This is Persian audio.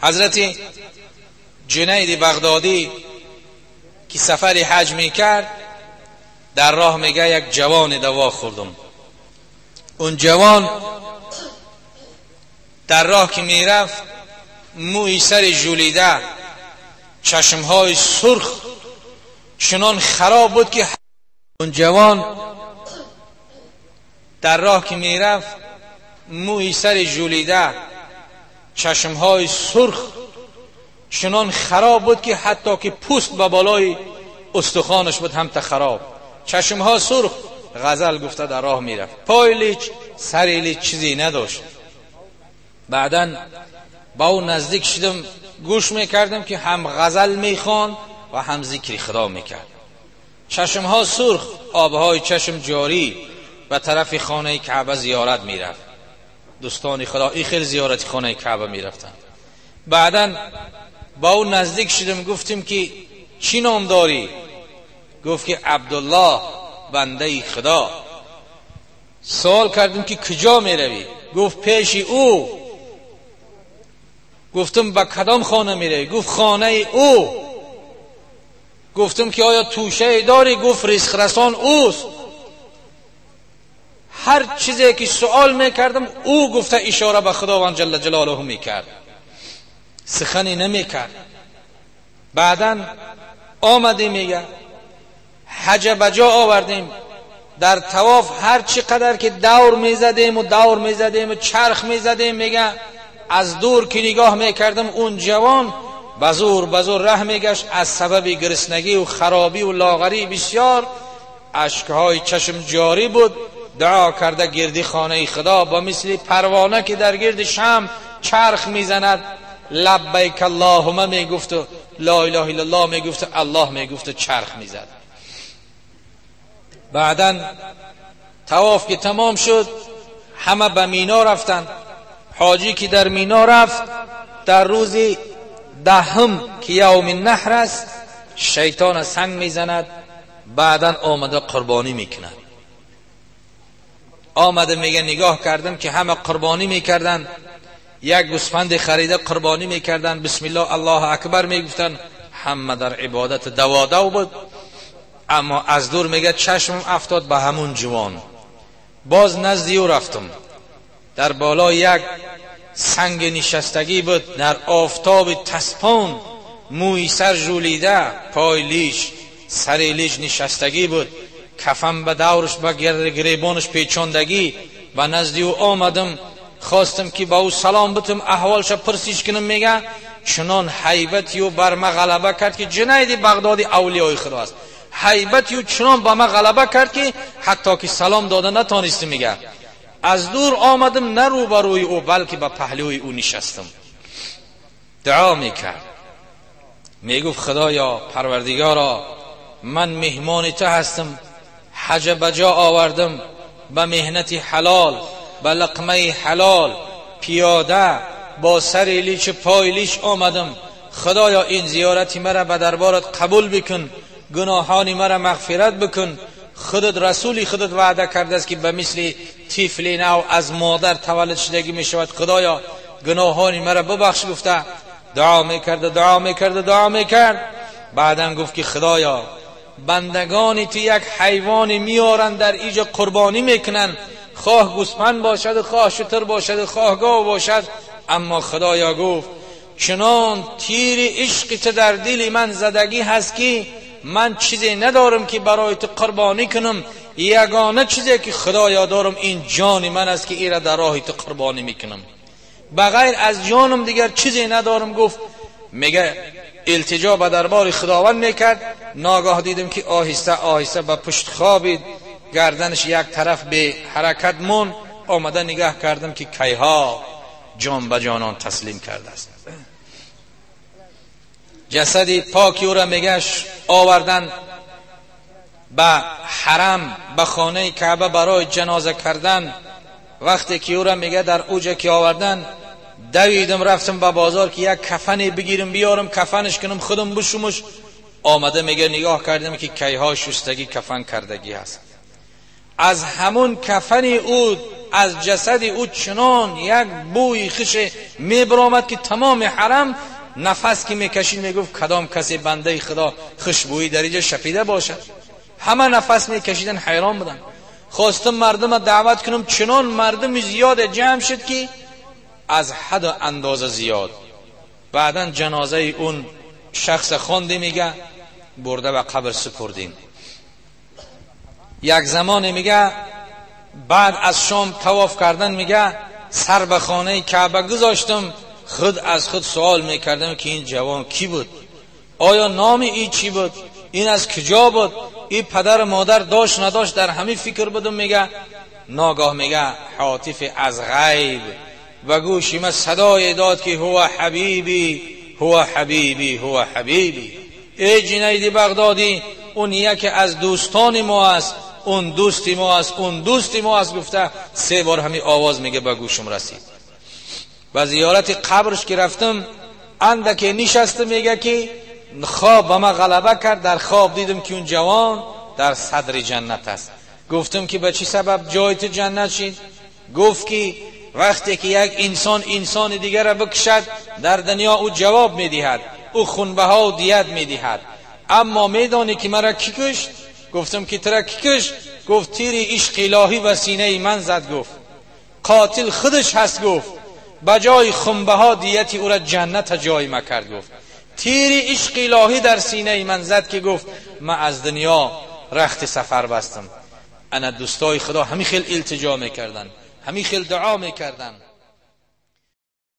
حضرت جنید بغدادی که سفری حج میکرد، در راه میگه یک جوان دوا خوردم. اون جوان در راه که میرفت موی سر ژولیده، چشمهای سرخ چنان خراب بود که اون جوان در راه که میرفت موی سر ژولیده، چشمهای سرخ چنان خراب بود که حتی که پوست به بالای استخوانش بود هم تا خراب. چشمها سرخ، غزل گفته در راه میرفت، پای لیچ سر لیچ چیزی نداشت. بعداً با اون نزدیک شدم، گوش میکردم که هم غزل میخوان و هم ذکر خدا میکرد. چشمها سرخ، آبهای چشم جاری، به طرف خانه کعبه زیارت میرفت. دوستان خدا این خیلی زیارت خانه کعبه میرفتن. بعداً با اون نزدیک شدم، گفتیم که چی نام داری؟ گفت که عبدالله، بنده خدا. سوال کردیم که کجا میروی؟ گفت پیش او. گفتم با کدام خانه میروی؟ گفت خانه او. گفتم که آیا توشه داری؟ گفت رزق رسان اوست. هر چیزی که سوال میکردم او گفته اشاره به خداوند جل جلاله میکرد، سخنی نمیکرد. بعداً آمدیم، میگه حج بجا آوردیم. در طواف هر چقدر که دور میزدیم و چرخ میزدیم، میگه از دور که نگاه میکردم اون جوان بزور ره میگشت. از سبب گرسنگی و خرابی و لاغری بسیار اشکهای چشم جاری بود. دعا کرده گردی خانه خدا، با مثل پروانه که در گرد شمع چرخ میزند، لبیک اللهم میگفت و لا اله الا الله میگفت، الله میگفت، چرخ میزد. بعداً طواف که تمام شد، همه به مینا رفتن. حاجی که در مینا رفت، در روز 10 که یوم النحر است، شیطان سنگ میزند. بعداً آمده قربانی میکند. آمده میگه نگاه کردم که همه قربانی میکردن، یک گوسفند خریده قربانی میکردن، بسم الله الله اکبر میگفتن، همه در عبادت دوادو بود. اما از دور میگه چشمم افتاد به همون جوان. باز نزدی او رفتم، در بالا یک سنگ نشستگی بود، در آفتاب تسپان، موی سر ژولیده، پای لیش سر لیش نشستگی بود، کفن به دورش به گریبانش پیچاندگی. و نزدی او آمدم، خواستم که با او سلام بتم، احوالش پرسیش کنم. میگه چنان حیبتی و بر ما غلبه کرد که جنید بغدادی اولیای خدا است. حیبتی و چنان با ما غلبه کرد که حتی که سلام داده نتانستم. میگه از دور آمدم، نه روبروی او بلکه به پهلوی او نشستم. دعا میکرد، میگفت خدایا پروردگارا، من مهمان تو هستم، حج بجا آوردم، به مهنت حلال، به لقمه حلال، پیاده با سر لیچ پای لیچ آمدم. خدایا این زیارتی مرا به دربارت قبول بکن، گناهان مرا مغفرت بکن. خودت رسولی خودت وعده کرده است که به مثل طفل نو از مادر تولد شدگی می شود. خدایا گناهان مرا ببخش. گفته دعا میکرد. بعدم گفت که خدایا بندگانی تو یک حیوان میارن در اینجا قربانی میکنن، خواه گوسفند باشد، خواه شتر باشد، خواه گاو باشد، اما خدایا گفت چنان تیر عشق تو در دل من زدگی هست که من چیزی ندارم که برای تو قربانی کنم. یگانه چیزی که خدایا دارم این جان من است که این را در راه تو قربانی میکنم، بغیر از جانم دیگر چیزی ندارم. گفت میگه التجا به دربار خداوند میکرد. ناگاه دیدم که آهسته آهسته به پشت خوابید، گردنش یک طرف به حرکت مون. آمده نگاه کردم که کیها جان به جانان تسلیم کرده است. جسدی پاکی او را میگش آوردن به حرم، به خانه کعبه برای جنازه کردن. وقتی که او را میگه در اوجه که آوردن، دویدم رفتم به بازار که یک کفنی بگیرم بیارم کفنش کنم خودم بشومش. آمده میگه نگاه کردم که کیها شستگی کفن کردگی هست. از همون کفنی او از جسد او چنان یک بوی خوش میبرآمد که تمام حرم نفس که میکشید میگفت کدام کسی بنده خدا خوشبویی در اینجا شپیده باشد. همه نفس میکشیدن، حیران بودن. خواستم مردم دعوت کنم، چنان مردم زیاد جمع شد که از حد و اندازه زیاد. بعدن جنازه اون شخص خواندی، میگه برده و قبر سپردیم. یک زمان میگه بعد از شام طواف کردن، میگه سر به خانه کعبه گذاشتم، خود از خود سوال میکردم که این جوان کی بود، آیا نام این چی بود، این از کجا بود، این پدر مادر داشت نداشت، در همین فکر بودم. میگه ناگاه میگه حاطف از غیب و گوشی من صدای داد که هو حبیبی هو حبیبی هو حبیبی، ای جنید بغدادی، اون یکی از دوستان ما است، اون دوستی ما است، اون دوستی ما است. گفته 3 بار همین آواز میگه به گوشم رسید. و زیارت قبرش که رفتم، اندکی نشسته، میگه که خواب به من غلبه کرد، در خواب دیدم که اون جوان در صدر جنت است. گفتم که به چی سبب جایت جنت شد؟ گفت که وقتی که یک انسان دیگر را بکشد در دنیا او جواب میدهد، او خونبه ها و دیت میدهد، اما میدانی که مرا کی کشت؟ گفتم که ترا کی کشت؟ گفت تیر عشق الهی و سینه من زد. گفت قاتل خودش هست. گفت بجای خونبه ها دیتی او را جنت جای ما کرد. گفت تیر عشق الهی در سینه من زد که گفت من از دنیا رخت سفر بستم. انا دوستای خدا همین خیل التجا میکردن، همین خیل دعا میکردن.